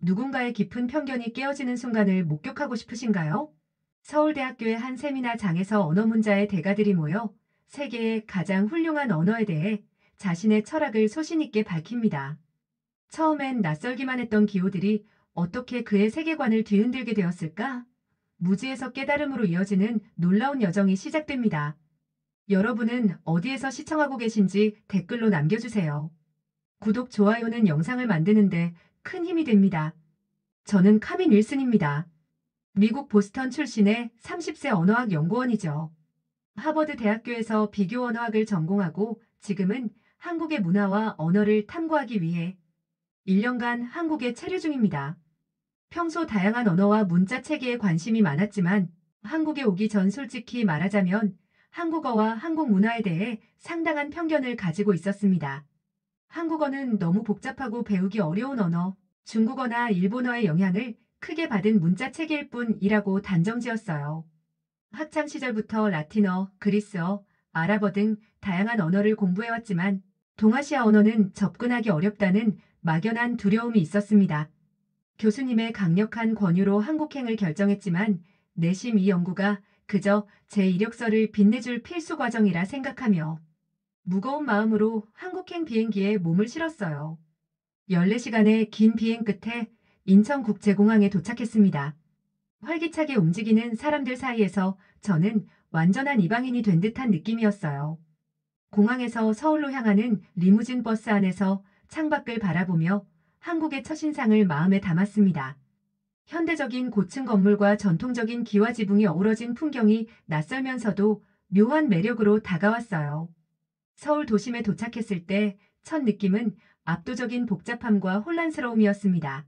누군가의 깊은 편견이 깨어지는 순간을 목격하고 싶으신가요? 서울대학교의 한 세미나장에서 언어문자의 대가들이 모여 세계의 가장 훌륭한 언어에 대해 자신의 철학을 소신 있게 밝힙니다. 처음엔 낯설기만 했던 기호들이 어떻게 그의 세계관을 뒤흔들게 되었을까? 무지에서 깨달음으로 이어지는 놀라운 여정이 시작됩니다. 여러분은 어디에서 시청하고 계신지 댓글로 남겨주세요. 구독, 좋아요는 영상을 만드는데 큰 힘이 됩니다. 저는 카민 윌슨입니다. 미국 보스턴 출신의 30세 언어학 연구원이죠. 하버드 대학교에서 비교 언어학을 전공하고 지금은 한국의 문화와 언어를 탐구하기 위해 1년간 한국에 체류 중입니다. 평소 다양한 언어와 문자 체계에 관심이 많았지만 한국에 오기 전 솔직히 말하자면 한국어와 한국 문화에 대해 상당한 편견을 가지고 있었습니다. 한국어는 너무 복잡하고 배우기 어려운 언어, 중국어나 일본어의 영향을 크게 받은 문자 체계일 뿐이라고 단정지었어요. 학창 시절부터 라틴어, 그리스어, 아랍어 등 다양한 언어를 공부해왔지만 동아시아 언어는 접근하기 어렵다는 막연한 두려움이 있었습니다. 교수님의 강력한 권유로 한국행을 결정했지만 내심 이 연구가 그저 제 이력서를 빛내줄 필수 과정이라 생각하며 무거운 마음으로 한국행 비행기에 몸을 실었어요. 14시간의 긴 비행 끝에 인천국제공항에 도착했습니다. 활기차게 움직이는 사람들 사이에서 저는 완전한 이방인이 된 듯한 느낌이었어요. 공항에서 서울로 향하는 리무진 버스 안에서 창밖을 바라보며 한국의 첫인상을 마음에 담았습니다. 현대적인 고층 건물과 전통적인 기와 지붕이 어우러진 풍경이 낯설면서도 묘한 매력으로 다가왔어요. 서울 도심에 도착했을 때 첫 느낌은 압도적인 복잡함과 혼란스러움이었습니다.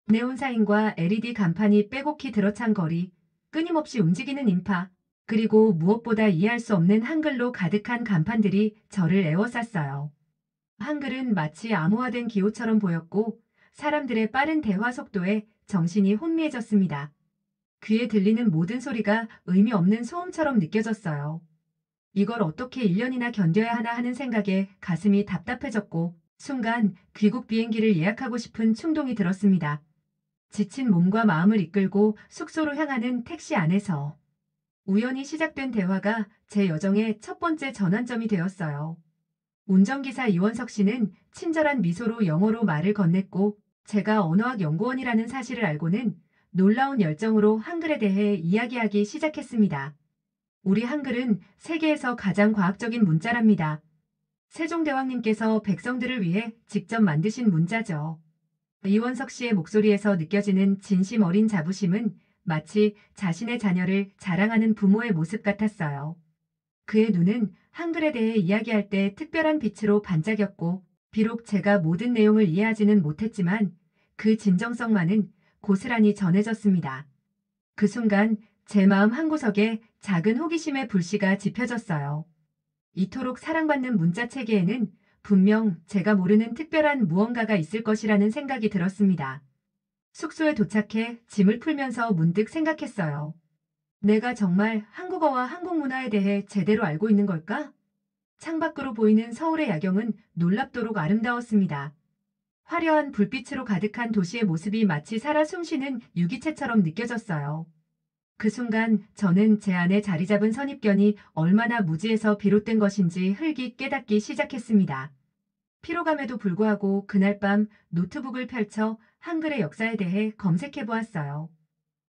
네온사인과 LED 간판이 빼곡히 들어찬 거리, 끊임없이 움직이는 인파, 그리고 무엇보다 이해할 수 없는 한글로 가득한 간판들이 저를 에워쌌어요. 한글은 마치 암호화된 기호처럼 보였고 사람들의 빠른 대화 속도에 정신이 혼미해졌습니다. 귀에 들리는 모든 소리가 의미 없는 소음처럼 느껴졌어요. 이걸 어떻게 1년이나 견뎌야 하나 하는 생각에 가슴이 답답해졌고 순간 귀국 비행기를 예약하고 싶은 충동이 들었습니다. 지친 몸과 마음을 이끌고 숙소로 향하는 택시 안에서 우연히 시작된 대화가 제 여정의 첫 번째 전환점이 되었어요. 운전기사 이원석 씨는 친절한 미소로 영어로 말을 건넸고 제가 언어학 연구원이라는 사실을 알고는 놀라운 열정으로 한글에 대해 이야기하기 시작했습니다. 우리 한글은 세계에서 가장 과학적인 문자랍니다. 세종대왕님께서 백성들을 위해 직접 만드신 문자죠. 이원석 씨의 목소리에서 느껴지는 진심 어린 자부심은 마치 자신의 자녀를 자랑하는 부모의 모습 같았어요. 그의 눈은 한글에 대해 이야기할 때 특별한 빛으로 반짝였고 비록 제가 모든 내용을 이해하지는 못했지만 그 진정성만은 고스란히 전해졌습니다. 그 순간 제 마음 한구석에 작은 호기심의 불씨가 지펴졌어요. 이토록 사랑받는 문자 체계에는 분명 제가 모르는 특별한 무언가가 있을 것이라는 생각이 들었습니다. 숙소에 도착해 짐을 풀면서 문득 생각했어요. 내가 정말 한국어와 한국 문화에 대해 제대로 알고 있는 걸까? 창밖으로 보이는 서울의 야경은 놀랍도록 아름다웠습니다. 화려한 불빛으로 가득한 도시의 모습이 마치 살아 숨쉬는 유기체처럼 느껴졌어요. 그 순간 저는 제 안에 자리 잡은 선입견이 얼마나 무지에서 비롯된 것인지 흘기 깨닫기 시작했습니다. 피로감에도 불구하고 그날 밤 노트북을 펼쳐 한글의 역사에 대해 검색해 보았어요.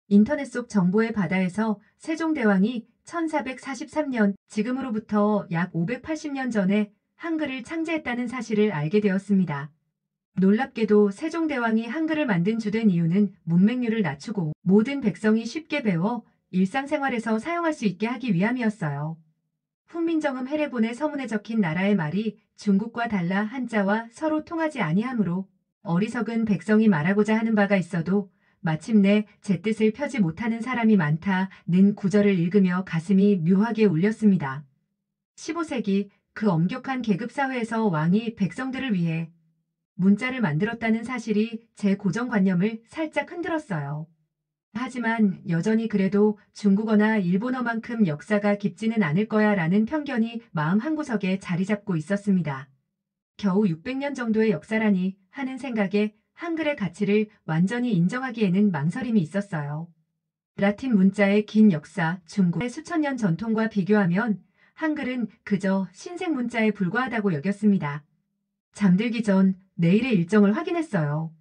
인터넷 속 정보의 바다에서 세종대왕이 1443년, 지금으로부터 약 580년 전에 한글을 창제했다는 사실을 알게 되었습니다. 놀랍게도 세종대왕이 한글을 만든 주된 이유는 문맹률을 낮추고 모든 백성이 쉽게 배워 일상생활에서 사용할 수 있게 하기 위함이었어요. 훈민정음 해례본의 서문에 적힌 나라의 말이 중국과 달라 한자와 서로 통하지 아니하므로 어리석은 백성이 말하고자 하는 바가 있어도 마침내 제 뜻을 펴지 못하는 사람이 많다는 구절을 읽으며 가슴이 묘하게 울렸습니다. 15세기 그 엄격한 계급사회에서 왕이 백성들을 위해 문자를 만들었다는 사실이 제 고정관념을 살짝 흔들었어요. 하지만 여전히 그래도 중국어나 일본어만큼 역사가 깊지는 않을 거야 라는 편견이 마음 한구석에 자리 잡고 있었습니다. 겨우 600년 정도의 역사라니 하는 생각에 한글의 가치를 완전히 인정하기에는 망설임이 있었어요. 라틴 문자의 긴 역사, 중국의 수천 년 전통과 비교하면 한글은 그저 신생 문자에 불과하다고 여겼습니다. 잠들기 전 내일의 일정을 확인했어요.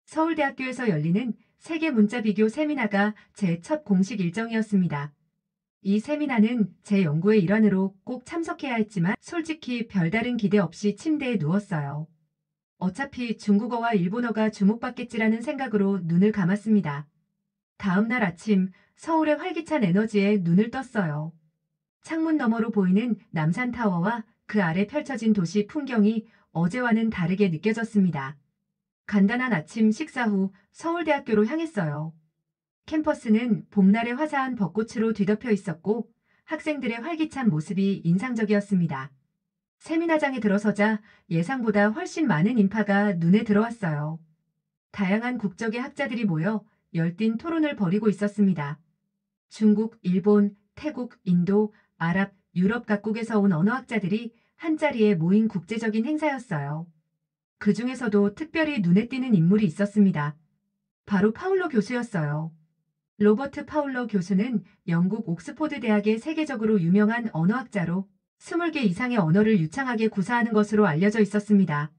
서울대학교에서 열리는 세계 문자 비교 세미나가 제 첫 공식 일정이었습니다. 이 세미나는 제 연구의 일환으로 꼭 참석해야 했지만 솔직히 별다른 기대 없이 침대에 누웠어요. 어차피 중국어와 일본어가 주목받겠지라는 생각으로 눈을 감았습니다. 다음 날 아침 서울의 활기찬 에너지에 눈을 떴어요. 창문 너머로 보이는 남산타워와 그 아래 펼쳐진 도시 풍경이 어제와는 다르게 느껴졌습니다. 간단한 아침 식사 후 서울대학교로 향했어요. 캠퍼스는 봄날의 화사한 벚꽃으로 뒤덮여 있었고 학생들의 활기찬 모습이 인상적이었습니다. 세미나장에 들어서자 예상보다 훨씬 많은 인파가 눈에 들어왔어요. 다양한 국적의 학자들이 모여 열띤 토론을 벌이고 있었습니다. 중국, 일본, 태국, 인도, 아랍, 유럽 각국에서 온 언어학자들이 한자리에 모인 국제적인 행사였어요. 그 중에서도 특별히 눈에 띄는 인물이 있었습니다. 바로 파울로 교수였어요. 로버트 파울러 교수는 영국 옥스포드 대학의 세계적으로 유명한 언어학자로 20개 이상의 언어를 유창하게 구사하는 것으로 알려져 있었습니다.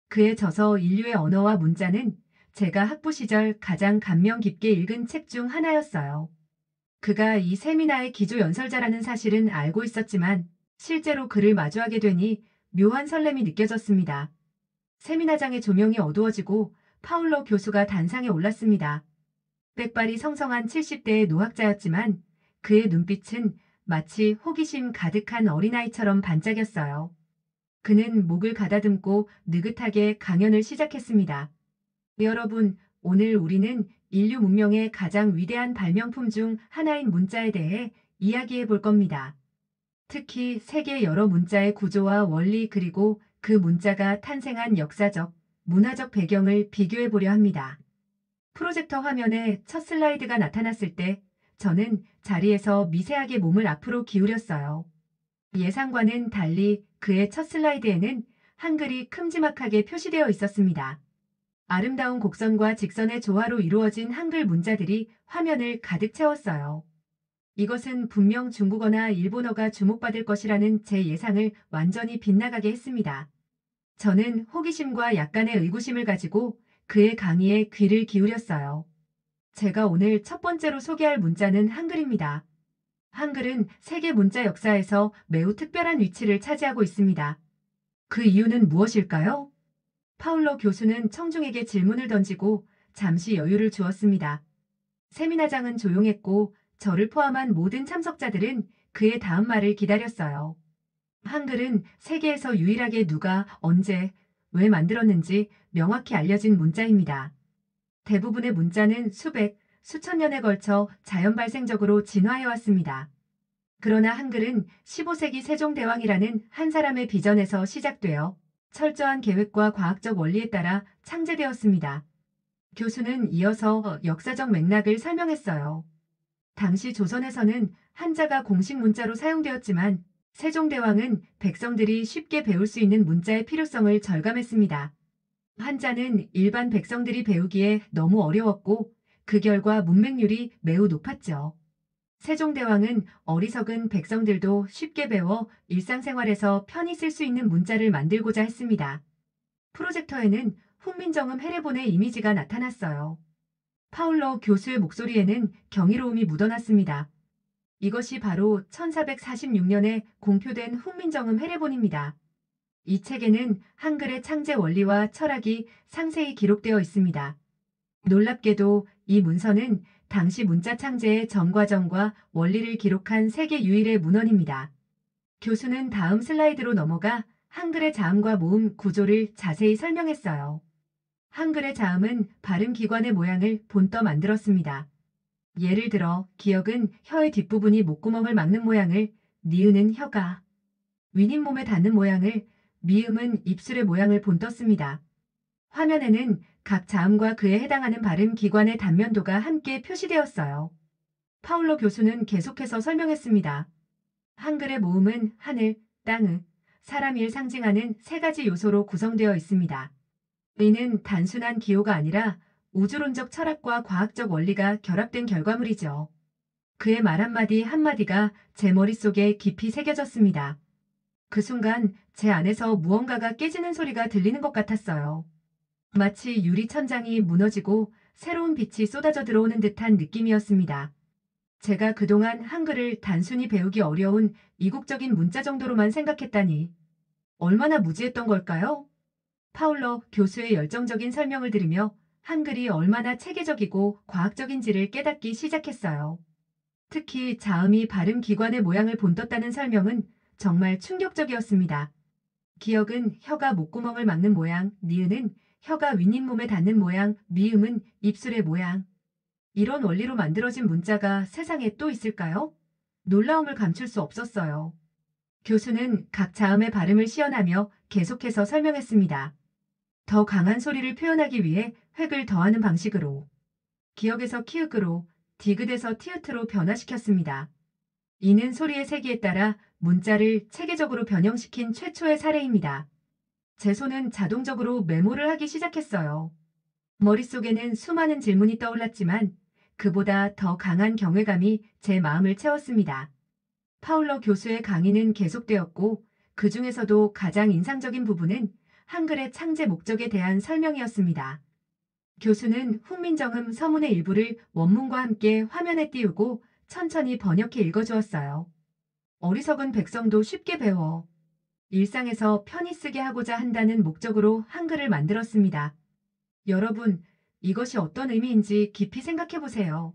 그의 저서 인류의 언어와 문자는 제가 학부 시절 가장 감명 깊게 읽은 책 중 하나였어요. 그가 이 세미나의 기조 연설자라는 사실은 알고 있었지만 실제로 그를 마주하게 되니 묘한 설렘이 느껴졌습니다. 세미나장의 조명이 어두워지고 파울러 교수가 단상에 올랐습니다. 백발이 성성한 70대의 노학자였지만 그의 눈빛은 마치 호기심 가득한 어린아이처럼 반짝였어요. 그는 목을 가다듬고 느긋하게 강연을 시작했습니다. 여러분, 오늘 우리는 인류 문명의 가장 위대한 발명품 중 하나인 문자에 대해 이야기해 볼 겁니다. 특히 세계 여러 문자의 구조와 원리 그리고 그 문자가 탄생한 역사적, 문화적 배경을 비교해 보려 합니다. 프로젝터 화면에 첫 슬라이드가 나타났을 때 저는 자리에서 미세하게 몸을 앞으로 기울였어요. 예상과는 달리 그의 첫 슬라이드에는 한글이 큼지막하게 표시되어 있었습니다. 아름다운 곡선과 직선의 조화로 이루어진 한글 문자들이 화면을 가득 채웠어요. 이것은 분명 중국어나 일본어가 주목받을 것이라는 제 예상을 완전히 빗나가게 했습니다. 저는 호기심과 약간의 의구심을 가지고 그의 강의에 귀를 기울였어요. 제가 오늘 첫 번째로 소개할 문자는 한글입니다. 한글은 세계 문자 역사에서 매우 특별한 위치를 차지하고 있습니다. 그 이유는 무엇일까요? 파울러 교수는 청중에게 질문을 던지고 잠시 여유를 주었습니다. 세미나장은 조용했고 저를 포함한 모든 참석자들은 그의 다음 말을 기다렸어요. 한글은 세계에서 유일하게 누가 언제, 왜 만들었는지 명확히 알려진 문자입니다. 대부분의 문자는 수백, 수천 년에 걸쳐 자연 발생적으로 진화해 왔습니다. 그러나 한글은 15세기 세종대왕이라는 한 사람의 비전에서 시작되어 철저한 계획과 과학적 원리에 따라 창제되었습니다. 교수는 이어서 역사적 맥락을 설명했어요. 당시 조선에서는 한자가 공식 문자로 사용되었지만 세종대왕은 백성들이 쉽게 배울 수 있는 문자의 필요성을 절감했습니다. 한자는 일반 백성들이 배우기에 너무 어려웠고 그 결과 문맹률이 매우 높았죠. 세종대왕은 어리석은 백성들도 쉽게 배워 일상생활에서 편히 쓸 수 있는 문자를 만들고자 했습니다. 프로젝터에는 훈민정음 해례본의 이미지가 나타났어요. 파울러 교수의 목소리에는 경이로움이 묻어났습니다. 이것이 바로 1446년에 공표된 훈민정음 해례본입니다. 이 책에는 한글의 창제 원리와 철학이 상세히 기록되어 있습니다. 놀랍게도 이 문서는 당시 문자 창제의 전 과정과 원리를 기록한 세계 유일의 문헌입니다. 교수는 다음 슬라이드로 넘어가 한글의 자음과 모음 구조를 자세히 설명했어요. 한글의 자음은 발음 기관의 모양을 본떠 만들었습니다. 예를 들어 기역은 혀의 뒷부분이 목구멍을 막는 모양을, 니은은 혀가 윗잇몸에 닿는 모양을, 미음은 입술의 모양을 본떴습니다. 화면에는 각 자음과 그에 해당하는 발음 기관의 단면도가 함께 표시되었어요. 파울러 교수는 계속해서 설명했습니다. 한글의 모음은 하늘, 땅, 사람을 상징하는 세 가지 요소로 구성되어 있습니다. 이는 단순한 기호가 아니라 우주론적 철학과 과학적 원리가 결합된 결과물이죠. 그의 말 한마디 한마디가 제 머릿속에 깊이 새겨졌습니다. 그 순간 제 안에서 무언가가 깨지는 소리가 들리는 것 같았어요. 마치 유리 천장이 무너지고 새로운 빛이 쏟아져 들어오는 듯한 느낌이었습니다. 제가 그동안 한글을 단순히 배우기 어려운 이국적인 문자 정도로만 생각했다니 얼마나 무지했던 걸까요? 파울러 교수의 열정적인 설명을 들으며 한글이 얼마나 체계적이고 과학적인지를 깨닫기 시작했어요. 특히 자음이 발음 기관의 모양을 본떴다는 설명은 정말 충격적이었습니다. 기억은 혀가 목구멍을 막는 모양, 니은은 혀가 윗잇몸에 닿는 모양, 미음은 입술의 모양. 이런 원리로 만들어진 문자가 세상에 또 있을까요? 놀라움을 감출 수 없었어요. 교수는 각 자음의 발음을 시연하며 계속해서 설명했습니다. 더 강한 소리를 표현하기 위해 획을 더하는 방식으로, 기역에서 키읔으로, 디귿에서 티읕으로 변화시켰습니다. 이는 소리의 세기에 따라 문자를 체계적으로 변형시킨 최초의 사례입니다. 제 손은 자동적으로 메모를 하기 시작했어요. 머릿속에는 수많은 질문이 떠올랐지만 그보다 더 강한 경외감이 제 마음을 채웠습니다. 파울러 교수의 강의는 계속되었고 그 중에서도 가장 인상적인 부분은 한글의 창제 목적에 대한 설명이었습니다. 교수는 훈민정음 서문의 일부를 원문과 함께 화면에 띄우고 천천히 번역해 읽어주었어요. 어리석은 백성도 쉽게 배워 일상에서 편히 쓰게 하고자 한다는 목적으로 한글을 만들었습니다. 여러분, 이것이 어떤 의미인지 깊이 생각해 보세요.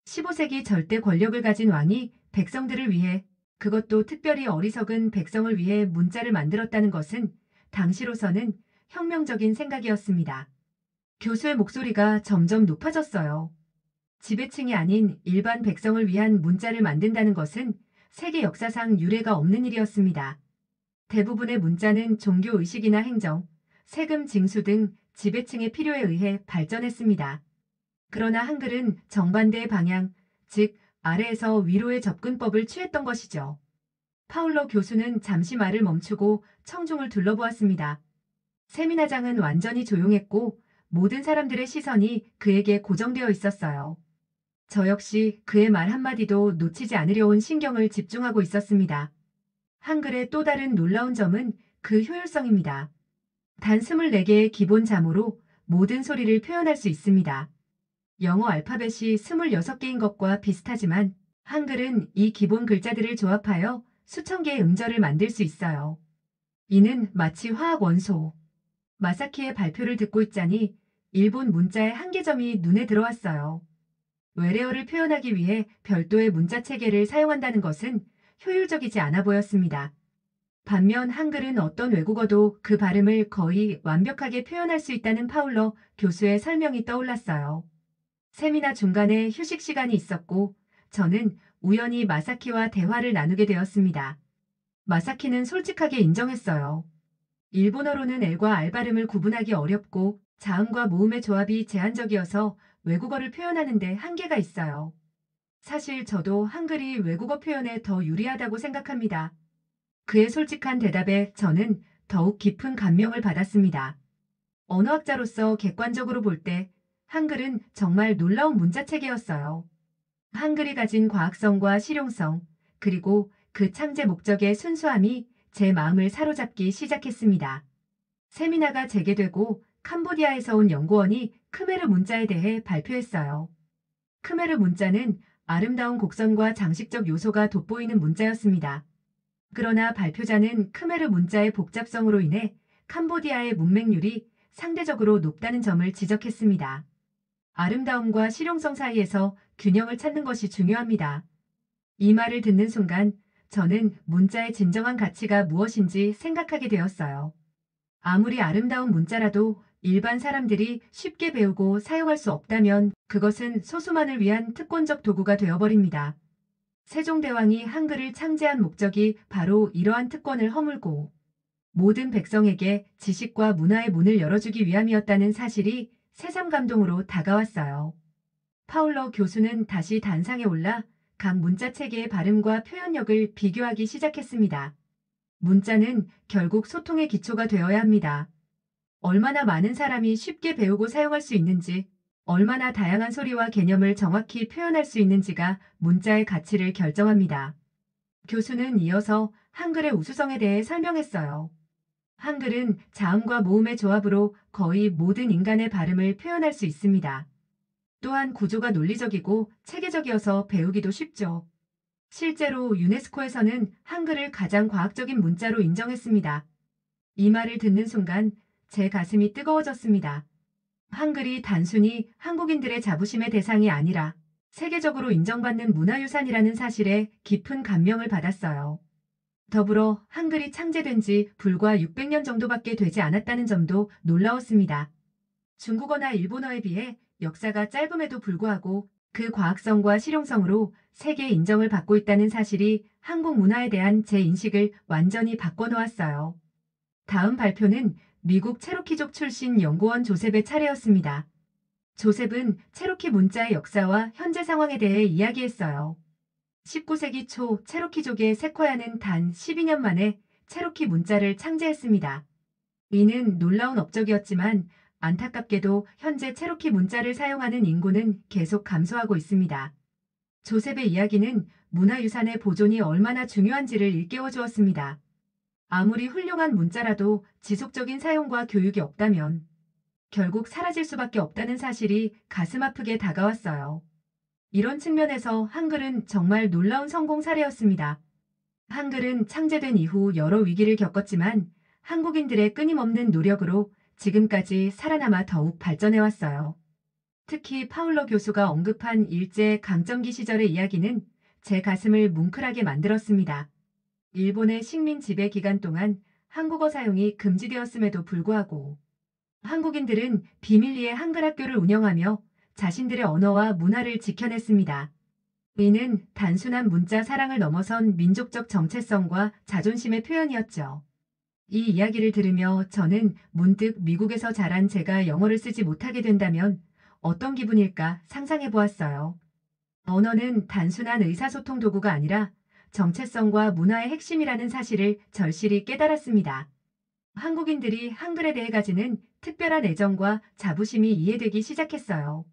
15세기 절대 권력을 가진 왕이 백성들을 위해, 그것도 특별히 어리석은 백성을 위해 문자를 만들었다는 것은 당시로서는 혁명적인 생각이었습니다. 교수의 목소리가 점점 높아졌어요. 지배층이 아닌 일반 백성을 위한 문자를 만든다는 것은 세계 역사상 유례가 없는 일이었습니다. 대부분의 문자는 종교 의식이나 행정, 세금 징수 등 지배층의 필요에 의해 발전했습니다. 그러나 한글은 정반대의 방향, 즉 아래에서 위로의 접근법을 취했던 것이죠. 파울러 교수는 잠시 말을 멈추고 청중을 둘러보았습니다. 세미나장은 완전히 조용했고 모든 사람들의 시선이 그에게 고정되어 있었어요. 저 역시 그의 말 한마디도 놓치지 않으려 온 신경을 집중하고 있었습니다. 한글의 또 다른 놀라운 점은 그 효율성입니다. 단 24개의 기본 자모로 모든 소리를 표현할 수 있습니다. 영어 알파벳이 26개인 것과 비슷하지만 한글은 이 기본 글자들을 조합하여 수천 개의 음절을 만들 수 있어요. 이는 마치 화학 원소. 마사키의 발표를 듣고 있자니 일본 문자의 한계점이 눈에 들어왔어요. 외래어를 표현하기 위해 별도의 문자 체계를 사용한다는 것은 효율적이지 않아 보였습니다. 반면 한글은 어떤 외국어도 그 발음을 거의 완벽하게 표현할 수 있다는 파울러 교수의 설명이 떠올랐어요. 세미나 중간에 휴식 시간이 있었고 저는 우연히 마사키와 대화를 나누게 되었습니다. 마사키는 솔직하게 인정했어요. 일본어로는 L과 R 발음을 구분하기 어렵고 자음과 모음의 조합이 제한적이어서 외국어를 표현하는데 한계가 있어요. 사실 저도 한글이 외국어 표현에 더 유리하다고 생각합니다. 그의 솔직한 대답에 저는 더욱 깊은 감명을 받았습니다. 언어학자로서 객관적으로 볼 때 한글은 정말 놀라운 문자체계였어요. 한글이 가진 과학성과 실용성, 그리고 그 창제 목적의 순수함이 제 마음을 사로잡기 시작했습니다. 세미나가 재개되고 캄보디아에서 온 연구원이 크메르 문자에 대해 발표했어요. 크메르 문자는 아름다운 곡선과 장식적 요소가 돋보이는 문자였습니다. 그러나 발표자는 크메르 문자의 복잡성으로 인해 캄보디아의 문맹률이 상대적으로 높다는 점을 지적했습니다. 아름다움과 실용성 사이에서 균형을 찾는 것이 중요합니다. 이 말을 듣는 순간 저는 문자의 진정한 가치가 무엇인지 생각하게 되었어요. 아무리 아름다운 문자라도 일반 사람들이 쉽게 배우고 사용할 수 없다면 그것은 소수만을 위한 특권적 도구가 되어버립니다. 세종대왕이 한글을 창제한 목적이 바로 이러한 특권을 허물고 모든 백성에게 지식과 문화의 문을 열어주기 위함이었다는 사실이 새삼감동으로 다가왔어요. 파울러 교수는 다시 단상에 올라 각 문자 체계의 발음과 표현력을 비교하기 시작했습니다. 문자는 결국 소통의 기초가 되어야 합니다. 얼마나 많은 사람이 쉽게 배우고 사용할 수 있는지, 얼마나 다양한 소리와 개념을 정확히 표현할 수 있는지가 문자의 가치를 결정합니다. 교수는 이어서 한글의 우수성에 대해 설명했어요. 한글은 자음과 모음의 조합으로 거의 모든 인간의 발음을 표현할 수 있습니다. 또한 구조가 논리적이고 체계적이어서 배우기도 쉽죠. 실제로 유네스코에서는 한글을 가장 과학적인 문자로 인정했습니다. 이 말을 듣는 순간 제 가슴이 뜨거워졌습니다. 한글이 단순히 한국인들의 자부심의 대상이 아니라 세계적으로 인정받는 문화유산이라는 사실에 깊은 감명을 받았어요. 더불어 한글이 창제된 지 불과 600년 정도밖에 되지 않았다는 점도 놀라웠습니다. 중국어나 일본어에 비해 역사가 짧음에도 불구하고 그 과학성과 실용성으로 세계 인정을 받고 있다는 사실이 한국 문화에 대한 제 인식을 완전히 바꿔놓았어요. 다음 발표는 미국 체로키족 출신 연구원 조셉의 차례였습니다. 조셉은 체로키 문자의 역사와 현재 상황에 대해 이야기했어요. 19세기 초 체로키족의 세쿼야는 단 12년 만에 체로키 문자를 창제했습니다. 이는 놀라운 업적이었지만 안타깝게도 현재 체로키 문자를 사용하는 인구는 계속 감소하고 있습니다. 조셉의 이야기는 문화유산의 보존이 얼마나 중요한지를 일깨워 주었습니다. 아무리 훌륭한 문자라도 지속적인 사용과 교육이 없다면 결국 사라질 수밖에 없다는 사실이 가슴 아프게 다가왔어요. 이런 측면에서 한글은 정말 놀라운 성공 사례였습니다. 한글은 창제된 이후 여러 위기를 겪었지만 한국인들의 끊임없는 노력으로 지금까지 살아남아 더욱 발전해왔어요. 특히 파울러 교수가 언급한 일제 강점기 시절의 이야기는 제 가슴을 뭉클하게 만들었습니다. 일본의 식민 지배 기간 동안 한국어 사용이 금지되었음에도 불구하고 한국인들은 비밀리에 한글 학교를 운영하며 자신들의 언어와 문화를 지켜냈습니다. 이는 단순한 문자 사랑을 넘어선 민족적 정체성과 자존심의 표현이었죠. 이 이야기를 들으며 저는 문득 미국에서 자란 제가 영어를 쓰지 못하게 된다면 어떤 기분일까 상상해 보았어요. 언어는 단순한 의사소통 도구가 아니라 정체성과 문화의 핵심이라는 사실을 절실히 깨달았습니다. 한국인들이 한글에 대해 가지는 특별한 애정과 자부심이 이해되기 시작했어요.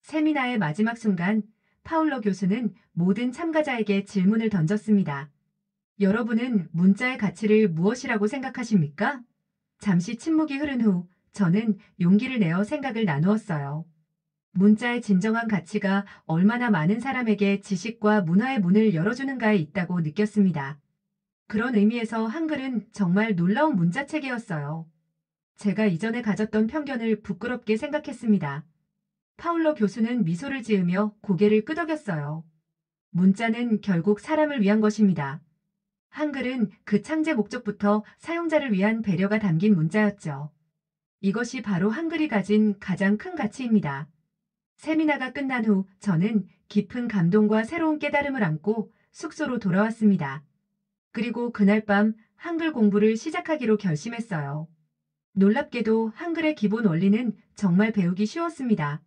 세미나의 마지막 순간 파울러 교수는 모든 참가자에게 질문을 던졌습니다. 여러분은 문자의 가치를 무엇이라고 생각하십니까? 잠시 침묵이 흐른 후 저는 용기를 내어 생각을 나누었어요. 문자의 진정한 가치가 얼마나 많은 사람에게 지식과 문화의 문을 열어주는가에 있다고 느꼈습니다. 그런 의미에서 한글은 정말 놀라운 문자체계였어요. 제가 이전에 가졌던 편견을 부끄럽게 생각했습니다. 파울러 교수는 미소를 지으며 고개를 끄덕였어요. 문자는 결국 사람을 위한 것입니다. 한글은 그 창제 목적부터 사용자를 위한 배려가 담긴 문자였죠. 이것이 바로 한글이 가진 가장 큰 가치입니다. 세미나가 끝난 후 저는 깊은 감동과 새로운 깨달음을 안고 숙소로 돌아왔습니다. 그리고 그날 밤 한글 공부를 시작하기로 결심했어요. 놀랍게도 한글의 기본 원리는 정말 배우기 쉬웠습니다.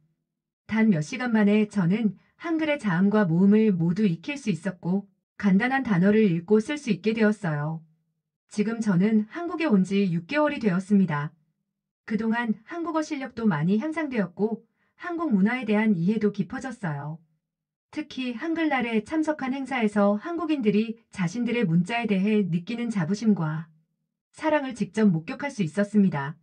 단 몇 시간 만에 저는 한글의 자음과 모음을 모두 익힐 수 있었고 간단한 단어를 읽고 쓸 수 있게 되었어요. 지금 저는 한국에 온 지 6개월이 되었습니다. 그동안 한국어 실력도 많이 향상되었고 한국 문화에 대한 이해도 깊어졌어요. 특히 한글날에 참석한 행사에서 한국인들이 자신들의 문자에 대해 느끼는 자부심과 사랑을 직접 목격할 수 있었습니다.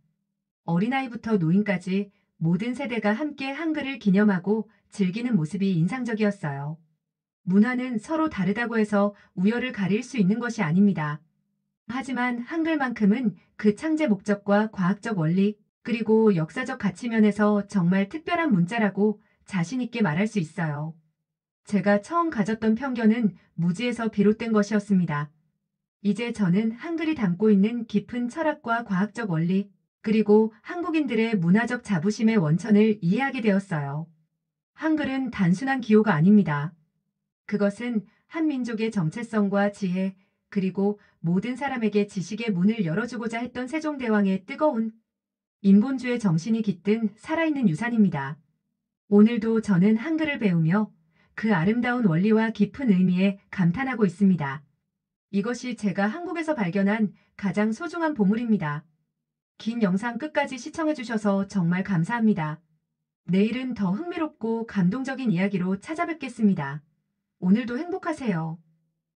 어린아이부터 노인까지 모든 세대가 함께 한글을 기념하고 즐기는 모습이 인상적이었어요. 문화는 서로 다르다고 해서 우열을 가릴 수 있는 것이 아닙니다. 하지만 한글만큼은 그 창제 목적과 과학적 원리, 그리고 역사적 가치면에서 정말 특별한 문자라고 자신 있게 말할 수 있어요. 제가 처음 가졌던 편견은 무지에서 비롯된 것이었습니다. 이제 저는 한글이 담고 있는 깊은 철학과 과학적 원리, 그리고 한국인들의 문화적 자부심의 원천을 이해하게 되었어요. 한글은 단순한 기호가 아닙니다. 그것은 한 민족의 정체성과 지혜, 그리고 모든 사람에게 지식의 문을 열어주고자 했던 세종대왕의 뜨거운 인본주의 정신이 깃든 살아있는 유산입니다. 오늘도 저는 한글을 배우며 그 아름다운 원리와 깊은 의미에 감탄하고 있습니다. 이것이 제가 한국에서 발견한 가장 소중한 보물입니다. 긴 영상 끝까지 시청해주셔서 정말 감사합니다. 내일은 더 흥미롭고 감동적인 이야기로 찾아뵙겠습니다. 오늘도 행복하세요.